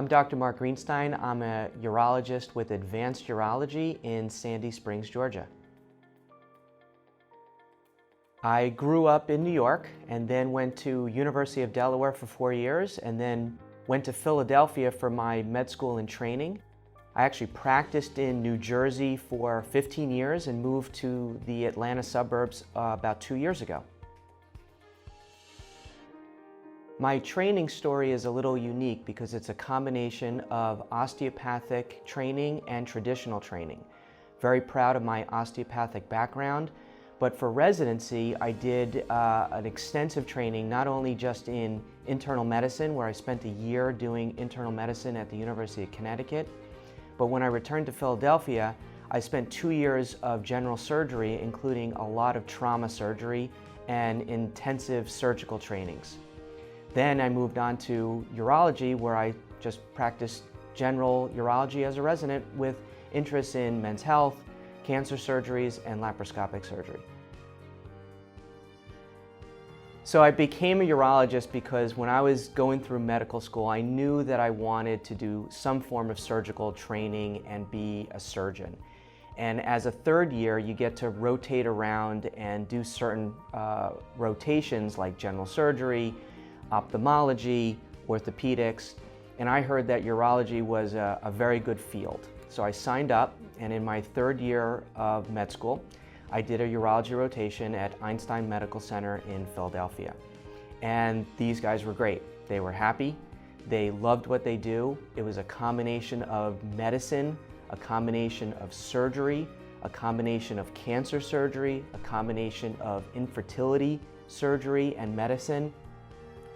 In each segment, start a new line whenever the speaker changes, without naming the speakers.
I'm Dr. Marc Greenstein. I'm a urologist with Advanced Urology in Sandy Springs, Georgia. I grew up in New York and then went to University of Delaware for 4 years and then went to Philadelphia for my med school and training. I actually practiced in New Jersey for 15 years and moved to the Atlanta suburbs about 2 years ago. My training story is a little unique because it's a combination of osteopathic training and traditional training. Very proud of my osteopathic background, but for residency I did an extensive training not only just in internal medicine, where I spent a year doing internal medicine at the University of Connecticut, but when I returned to Philadelphia, I spent 2 years of general surgery, including a lot of trauma surgery and intensive surgical trainings. Then I moved on to urology, where I just practiced general urology as a resident with interests in men's health, cancer surgeries, and laparoscopic surgery. So I became a urologist because when I was going through medical school, I knew that I wanted to do some form of surgical training and be a surgeon. And as a third year, you get to rotate around and do certain rotations like general surgery, ophthalmology, orthopedics, and I heard that urology was a very good field. So I signed up, and in my third year of med school, I did a urology rotation at Einstein Medical Center in Philadelphia. And these guys were great. They were happy, they loved what they do. It was a combination of medicine, a combination of surgery, a combination of cancer surgery, a combination of infertility surgery and medicine.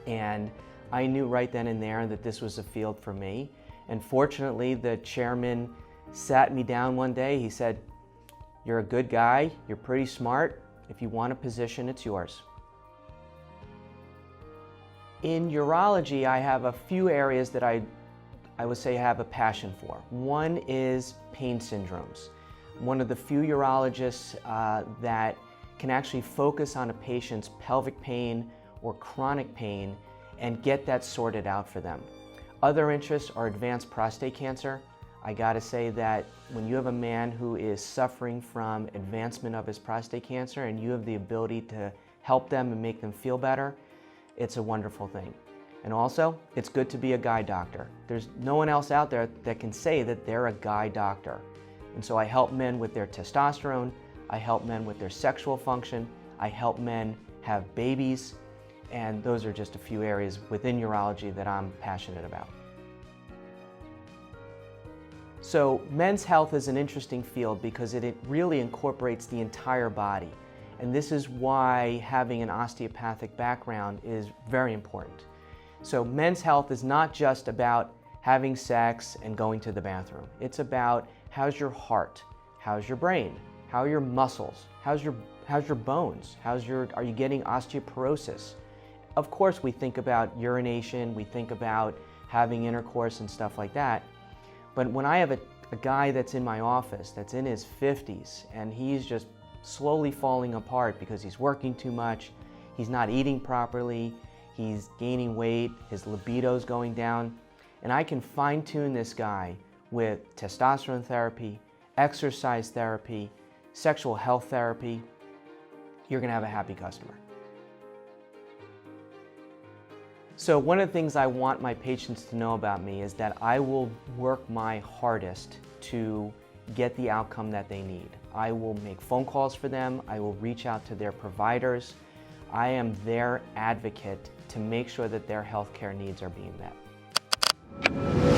And I knew right then and there that this was a field for me. And fortunately, the chairman sat me down one day. He said, "You're a good guy, you're pretty smart. If you want a position, it's yours." In urology, I have a few areas that I would say I have a passion for. One is pain syndromes. One of the few urologists that can actually focus on a patient's pelvic pain or chronic pain and get that sorted out for them. Other interests are advanced prostate cancer. I gotta say that when you have a man who is suffering from advancement of his prostate cancer and you have the ability to help them and make them feel better, it's a wonderful thing. And also, it's good to be a guy doctor. There's no one else out there that can say that they're a guy doctor. And so I help men with their testosterone, I help men with their sexual function, I help men have babies, and those are just a few areas within urology that I'm passionate about. So men's health is an interesting field because it really incorporates the entire body. And this is why having an osteopathic background is very important. So men's health is not just about having sex and going to the bathroom. It's about how's your heart, how's your brain, how are your muscles, how's your bones, are you getting osteoporosis? Of course, we think about urination, we think about having intercourse and stuff like that. But when I have a guy that's in my office that's in his 50s and he's just slowly falling apart because he's working too much, he's not eating properly, he's gaining weight, his libido's going down, and I can fine-tune this guy with testosterone therapy, exercise therapy, sexual health therapy, you're gonna have a happy customer. So one of the things I want my patients to know about me is that I will work my hardest to get the outcome that they need. I will make phone calls for them. I will reach out to their providers. I am their advocate to make sure that their healthcare needs are being met.